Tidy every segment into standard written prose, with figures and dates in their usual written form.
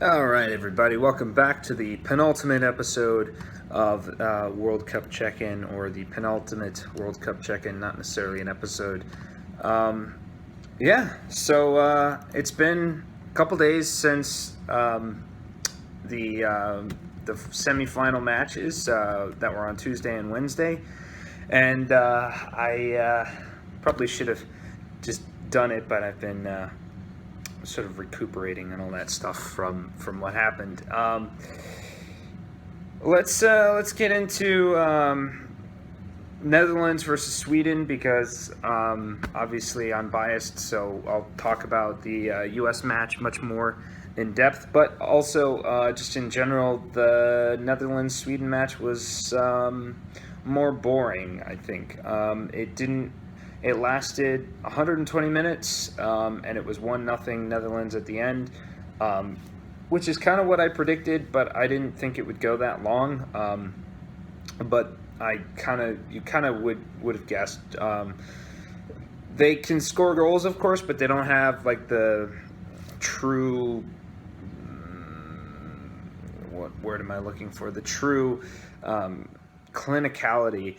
All right, everybody, welcome back to the penultimate episode of World Cup Check-In, or the penultimate World Cup Check-In, not necessarily an episode. Um, it's been a couple days since the semifinal matches that were on Tuesday and Wednesday, and I probably should have just done it, but I've been sort of recuperating and all that stuff from what happened. Let's get into Netherlands versus Sweden because obviously I'm biased, so I'll talk about the U.S. match much more in depth. But also, just in general, the Netherlands-Sweden match was more boring, I think. It lasted 120 minutes, and it was 1-0 Netherlands at the end, which is kind of what I predicted, but I didn't think it would go that long. But you kind of would have guessed. They can score goals, of course, but they don't have like the true. What word am I looking for? The true clinicality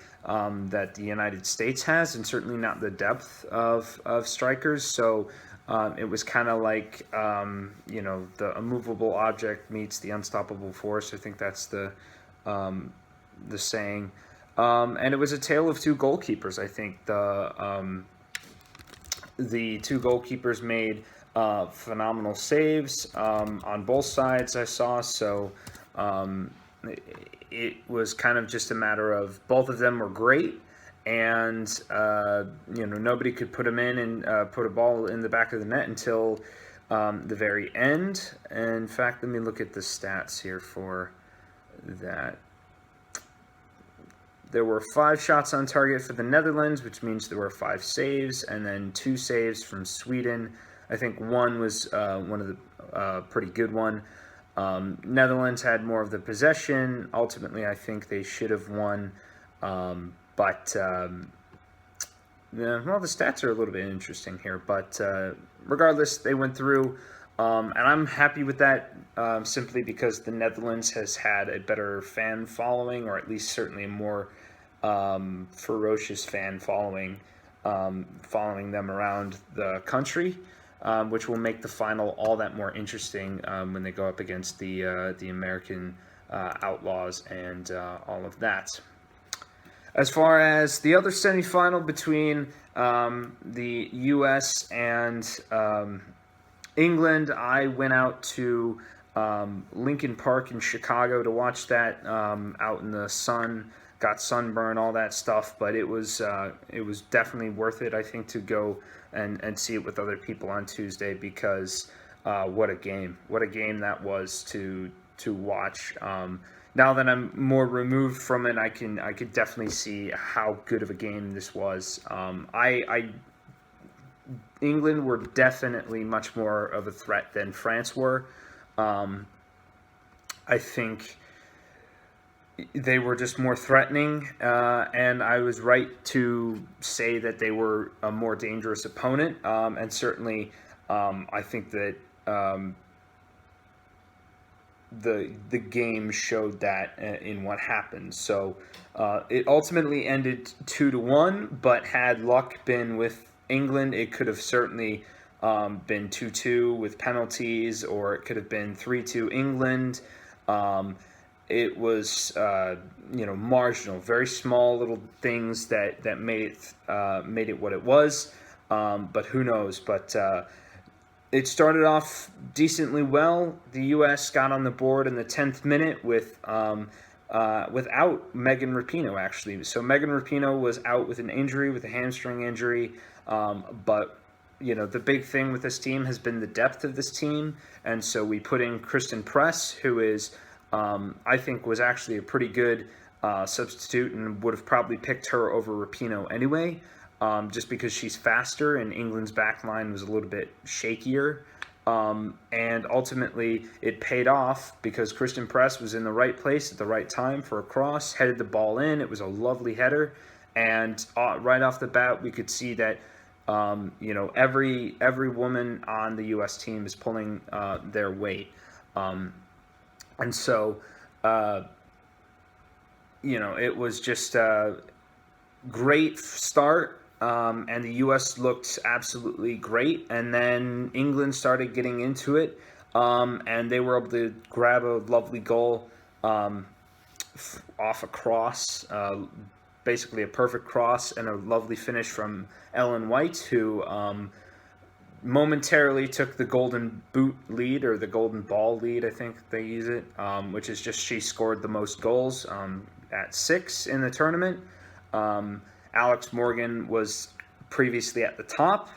that the United States has, and certainly not the depth of strikers. So it was kind of like the immovable object meets the unstoppable force. I think that's the saying. And it was a tale of two goalkeepers. I think the two goalkeepers made phenomenal saves on both sides, I saw. So it was kind of just a matter of both of them were great, and nobody could put them in and put a ball in the back of the net until the very end. In fact, let me look at the stats here for that. There were 5 shots on target for the Netherlands, which means there were 5 saves, and then 2 saves from Sweden. I think one was one of the pretty good one. Netherlands had more of the possession. Ultimately, I think they should have won, but the stats are a little bit interesting here. But regardless, they went through, and I'm happy with that. Simply because the Netherlands has had a better fan following, or at least certainly a more ferocious fan following them around the country, which will make the final all that more interesting when they go up against the American Outlaws and all of that. As far as the other semifinal between the U.S. and England, I went out to Lincoln Park in Chicago to watch that out in the sun. Got sunburn, all that stuff, but it was definitely worth it, I think, to go and see it with other people on Tuesday, because what a game that was to watch. Now that I'm more removed from it, I could definitely see how good of a game this was. England were definitely much more of a threat than France were. I think they were just more threatening, and I was right to say that they were a more dangerous opponent. And certainly, I think that the game showed that in what happened. So it ultimately ended 2-1, but had luck been with England, it could have certainly been 2-2 with penalties, or it could have been 3-2 England. It was marginal, very small little things that made it what it was. But who knows? But it started off decently well. The U.S. got on the board in the 10th minute without Megan Rapinoe, actually. So Megan Rapinoe was out with an injury, with a hamstring injury. But the big thing with this team has been the depth of this team, and so we put in Kristen Press, who is, I think, was actually a pretty good substitute, and would have probably picked her over Rapinoe anyway, just because she's faster, and England's back line was a little bit shakier. And ultimately, it paid off because Kristen Press was in the right place at the right time for a cross, headed the ball in. It was a lovely header, and right off the bat, we could see that every woman on the U.S. team is pulling their weight. And so, it was just a great start, and the U.S. looked absolutely great. And then England started getting into it, and they were able to grab a lovely goal off a cross, basically a perfect cross, and a lovely finish from Ellen White, who momentarily took the golden boot lead, or the golden ball lead, I think they use it, which is just she scored the most goals at 6 in the tournament. Alex Morgan was previously at the top,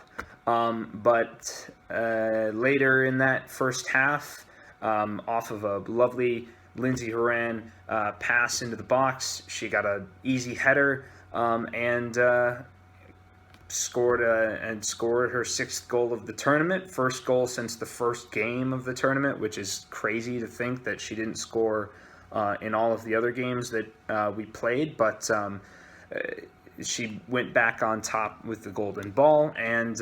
but later in that first half, off of a lovely Lindsey Horan pass into the box, she got an easy header, and scored her 6th goal of the tournament, first goal since the first game of the tournament, which is crazy to think that she didn't score in all of the other games that we played, but she went back on top with the golden ball, and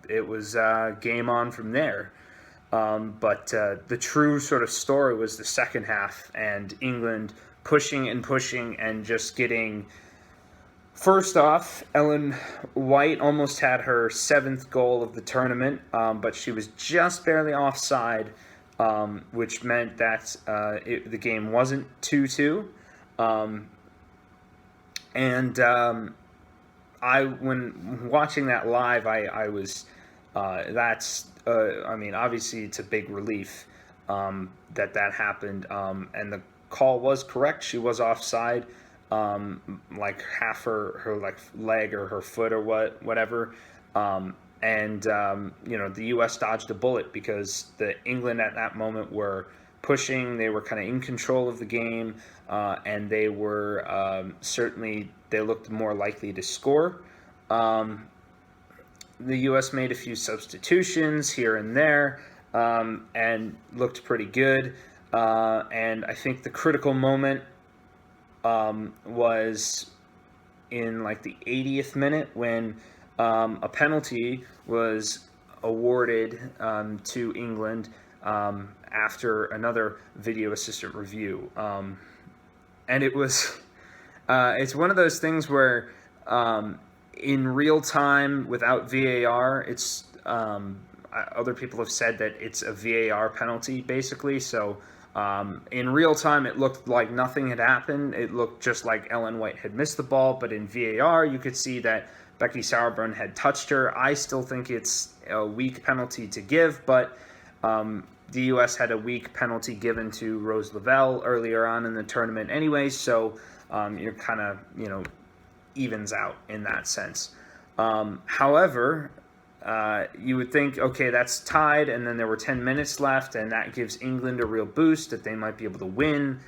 it was game on from there. But the true sort of story was the second half, and England pushing and pushing and just getting. First off, Ellen White almost had her 7th goal of the tournament, but she was just barely offside, which meant that the game wasn't 2-2. When watching that live, I was, obviously it's a big relief that happened, and the call was correct. She was offside. Like half her like leg or her foot or whatever, the U.S. dodged a bullet because the England at that moment were pushing. They were kind of in control of the game, and they were certainly, they looked more likely to score. The U.S. made a few substitutions here and there, and looked pretty good. And I think the critical moment was in like the 80th minute when a penalty was awarded to England after another video assistant review. And it was, it's one of those things where in real time without VAR, it's, other people have said that it's a VAR penalty basically. So in real time, it looked like nothing had happened. It looked just like Ellen White had missed the ball, but in VAR, you could see that Becky Sauerbrunn had touched her. I still think it's a weak penalty to give, but the U.S. had a weak penalty given to Rose Lavelle earlier on in the tournament anyway, so you're kind of, evens out in that sense. However, you would think, okay, that's tied, and then there were 10 minutes left, and that gives England a real boost that they might be able to win.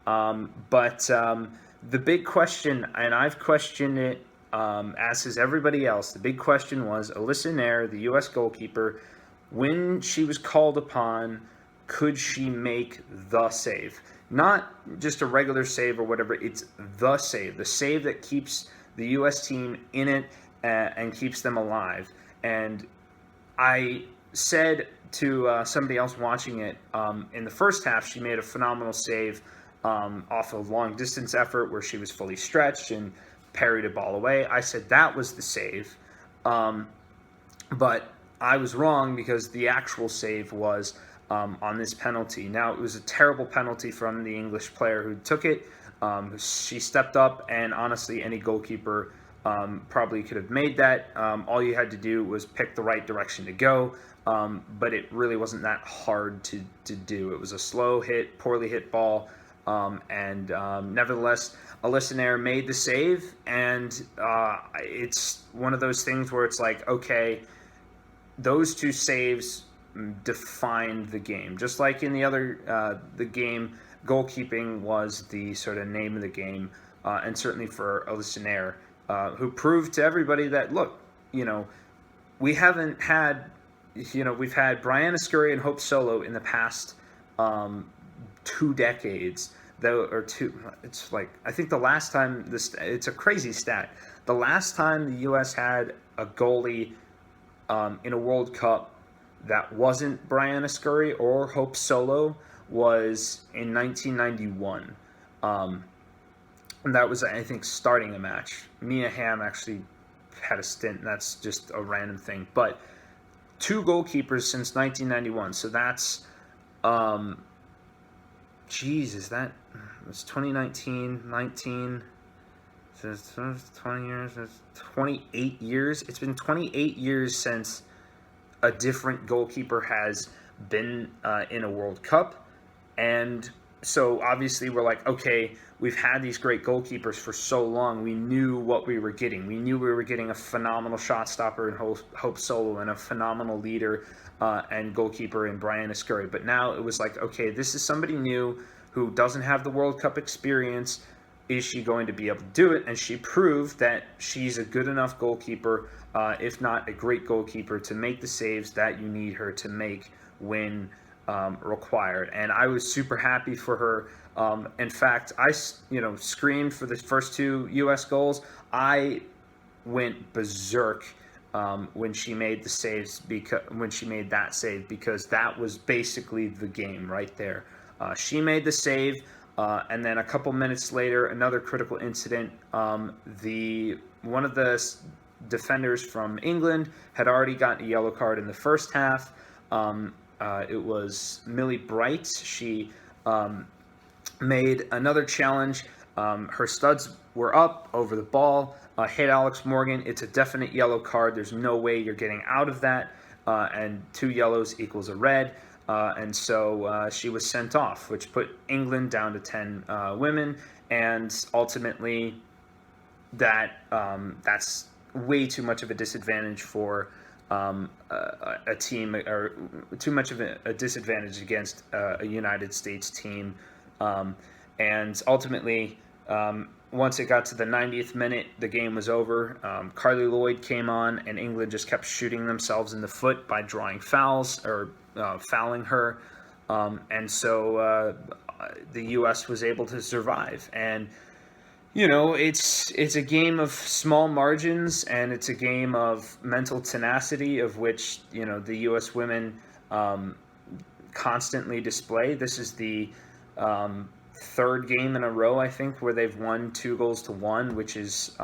But the big question, and I've questioned it, as has everybody else, the big question was Alyssa Nair, the U.S. goalkeeper, when she was called upon, could she make the save? Not just a regular save or whatever, it's the save that keeps the U.S. team in it and keeps them alive. And I said to somebody else watching it, in the first half, she made a phenomenal save off a long distance effort where she was fully stretched and parried a ball away. I said that was the save. But I was wrong because the actual save was on this penalty. Now, it was a terrible penalty from the English player who took it. She stepped up, and honestly, any goalkeeper probably could have made that. All you had to do was pick the right direction to go, but it really wasn't that hard to do. It was a slow hit, poorly hit ball, and nevertheless, Alyssa Nair made the save, and it's one of those things where it's like, okay, those two saves defined the game. Just like in the other, the game, goalkeeping was the sort of name of the game, and certainly for Alyssa Nair, who proved to everybody that, look, we haven't had, we've had Brianna Scurry and Hope Solo in the past 2 decades, though, or two. It's like, I think the last time it's a crazy stat. The last time the U.S. had a goalie in a World Cup that wasn't Brianna Scurry or Hope Solo was in 1991. Um, and that was, I think, starting a match. Mia Hamm actually had a stint, and that's just a random thing. But two goalkeepers since 1991. So that's, is that, it's 2019, 19, so it's 20 years, it's 28 years. It's been 28 years since a different goalkeeper has been in a World Cup. And so obviously we're like, okay, we've had these great goalkeepers for so long. We knew what we were getting. We knew we were getting a phenomenal shot stopper in Hope Solo and a phenomenal leader and goalkeeper in Brianna Scurry. But now it was like, okay, this is somebody new who doesn't have the World Cup experience. Is she going to be able to do it? And she proved that she's a good enough goalkeeper, if not a great goalkeeper, to make the saves that you need her to make when required. And I was super happy for her. In fact, I screamed for the first two U.S. goals. I went berserk when she made the saves, when she made that save, because that was basically the game right there. She made the save. And then a couple minutes later, another critical incident. One of the defenders from England had already gotten a yellow card in the first half. It was Millie Bright. She made another challenge. Her studs were up over the ball, hit Alex Morgan. It's a definite yellow card. There's no way you're getting out of that. And 2 yellows equals a red. And so she was sent off, which put England down to 10 women. And ultimately, that's way too much of a disadvantage for a team, or too much of a disadvantage against a United States team. And ultimately, once it got to the 90th minute, the game was over. Carly Lloyd came on, and England just kept shooting themselves in the foot by drawing fouls or fouling her. And so the U.S. was able to survive. And, it's a game of small margins, and it's a game of mental tenacity, of which, the U.S. women constantly display. This is the third game in a row, I think, where they've won 2-1, which is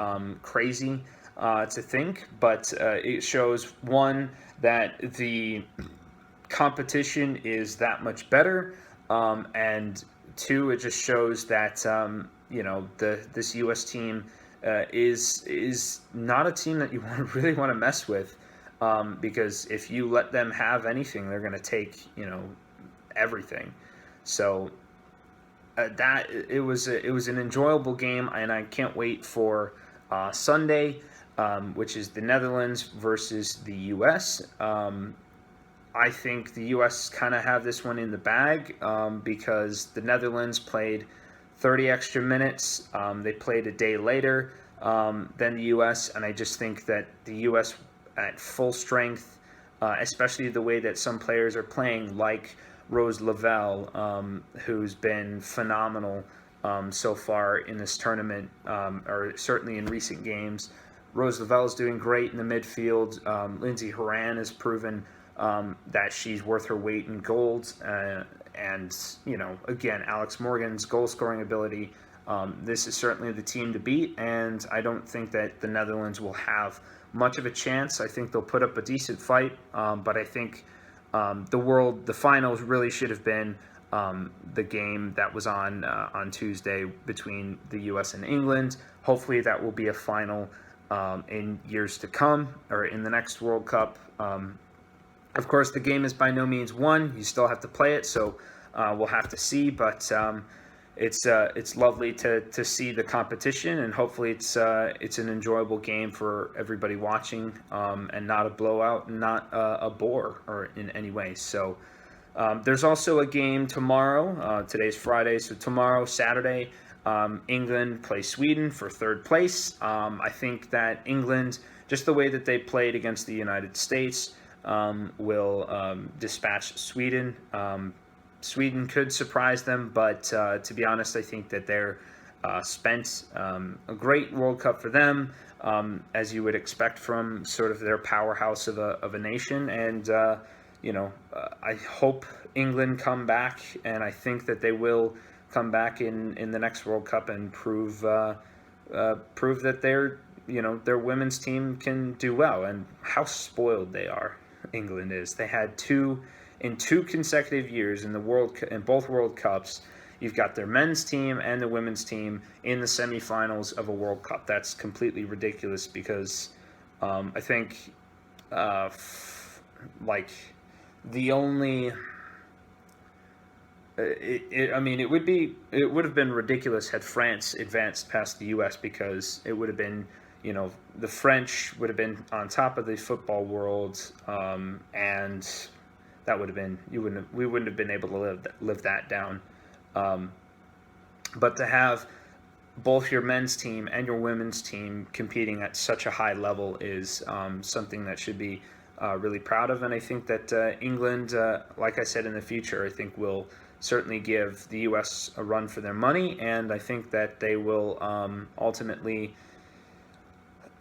crazy to think. But it shows, one, that the competition is that much better, and two, it just shows that this U.S. team is not a team that you really want to mess with, because if you let them have anything, they're going to take everything. So that it was an enjoyable game, and I can't wait for Sunday, which is the Netherlands versus the U.S. I think the U.S. kind of have this one in the bag, because the Netherlands played 30 extra minutes. They played a day later than the U.S., and I just think that the U.S. at full strength, especially the way that some players are playing, like Rose Lavelle, who's been phenomenal so far in this tournament, or certainly in recent games. Rose Lavelle is doing great in the midfield. Lindsey Horan has proven that she's worth her weight in gold. And, again, Alex Morgan's goal-scoring ability. This is certainly the team to beat, and I don't think that the Netherlands will have much of a chance. I think they'll put up a decent fight, but I think the finals really should have been the game that was on Tuesday between the U.S. and England. Hopefully that will be a final in years to come, or in the next World Cup. Of course, the game is by no means won. You still have to play it, so we'll have to see. But it's lovely to see the competition, and hopefully it's an enjoyable game for everybody watching, and not a blowout, and not a bore or in any way. So there's also a game tomorrow. Today's Friday, so tomorrow, Saturday, England plays Sweden for third place. I think that England, just the way that they played against the United States, will dispatch Sweden. Sweden could surprise them, but to be honest, I think that they're spent. A great World Cup for them, as you would expect from sort of their powerhouse of a nation. And I hope England come back, and I think that they will come back in the next World Cup and prove that their women's team can do well. And how spoiled they are, England is. They had two consecutive years in both World Cups. You've got their men's team and the women's team in the semifinals of a World Cup. That's completely ridiculous because I think like the only it would have been ridiculous had France advanced past the U.S. because it would have been, the French would have been on top of the football world, and that would have been we wouldn't have been able to live that down. But to have both your men's team and your women's team competing at such a high level is something that should be really proud of. And I think that England, like I said, in the future, I think will certainly give the U.S. a run for their money. And I think that they will ultimately,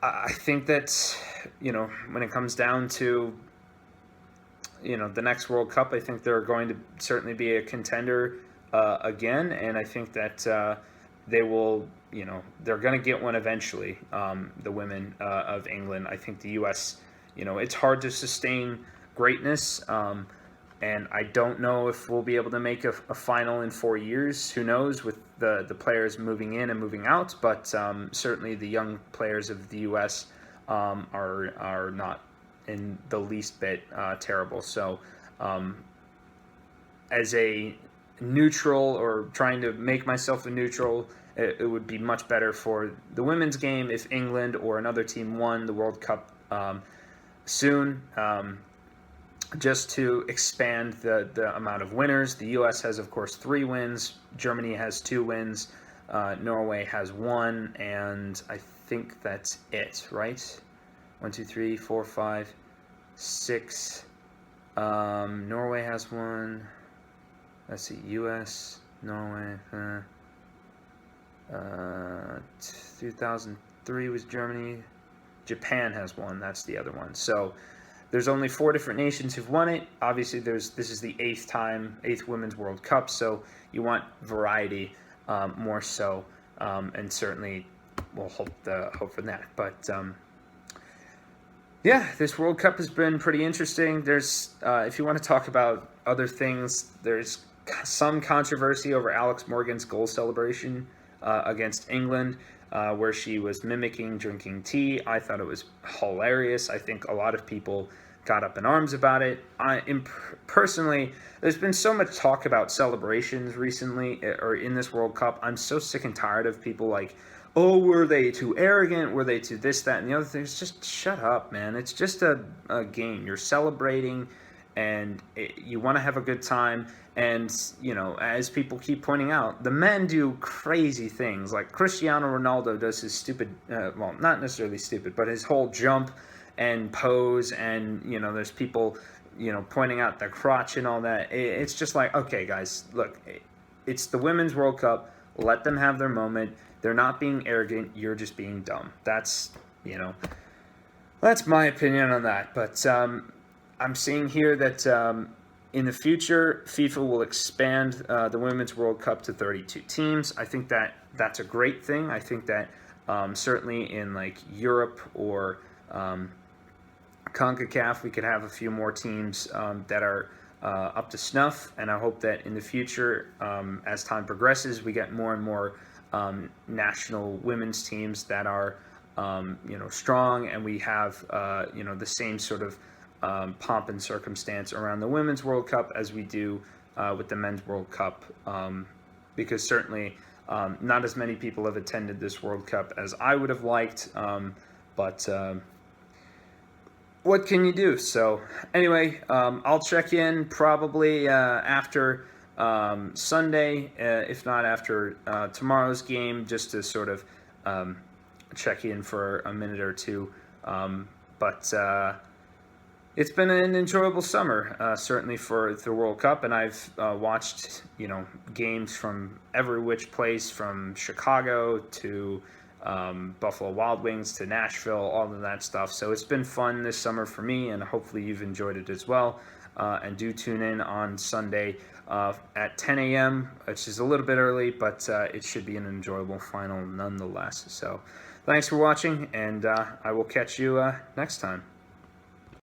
I think that, when it comes down to, the next World Cup, I think they're going to certainly be a contender again. And I think that they will, they're going to get one eventually, the women of England. I think the U.S., it's hard to sustain greatness, and I don't know if we'll be able to make a final in 4 years. Who knows with the players moving in and moving out, but certainly the young players of the U.S. Are not in the least bit terrible. So as a neutral, or trying to make myself a neutral, it would be much better for the women's game if England or another team won the World Cup soon, just to expand the amount of winners. The U.S. has, of course, 3 wins. Germany has 2 wins. Norway has 1, and I think that's it, right? 1, 2, 3, 4, 5, 6. Norway has 1. Let's see, U.S., Norway. 2003 was Germany. Japan has 1. That's the other one. So there's only 4 different nations who've won it. Obviously, this is the 8th Women's World Cup, so you want variety more so, and certainly we'll hope for that. But yeah, this World Cup has been pretty interesting. There's, if you want to talk about other things, there's some controversy over Alex Morgan's goal celebration against England, where she was mimicking drinking tea. I thought it was hilarious. I think a lot of people got up in arms about it. Personally, there's been so much talk about celebrations recently, or in this World Cup. I'm so sick and tired of people like, oh, were they too arrogant? Were they too this, that, and the other things? Just shut up, man. It's just a game. You're celebrating, and you want to have a good time. And, as people keep pointing out, the men do crazy things. Like Cristiano Ronaldo does his stupid, well, not necessarily stupid, but his whole jump and pose. And, there's people, pointing out the crotch and all that. It's just like, okay, guys, look, it's the Women's World Cup. Let them have their moment. They're not being arrogant. You're just being dumb. That's, that's my opinion on that. But I'm seeing here that in the future, FIFA will expand the Women's World Cup to 32 teams. I think that's a great thing. I think that certainly in like Europe or CONCACAF, we could have a few more teams that are up to snuff. And I hope that in the future, as time progresses, we get more and more national women's teams that are, strong, and we have, the same sort of pomp and circumstance around the Women's World Cup as we do with the Men's World Cup, because certainly not as many people have attended this World Cup as I would have liked, but what can you do? So anyway, I'll check in probably after Sunday, if not after tomorrow's game, just to sort of check in for a minute or two, but it's been an enjoyable summer, certainly for the World Cup, and I've watched, games from every which place, from Chicago to Buffalo Wild Wings to Nashville, all of that stuff. So it's been fun this summer for me, and hopefully you've enjoyed it as well. and do tune in on Sunday at 10 a.m., which is a little bit early, but it should be an enjoyable final nonetheless. So thanks for watching, and I will catch you next time.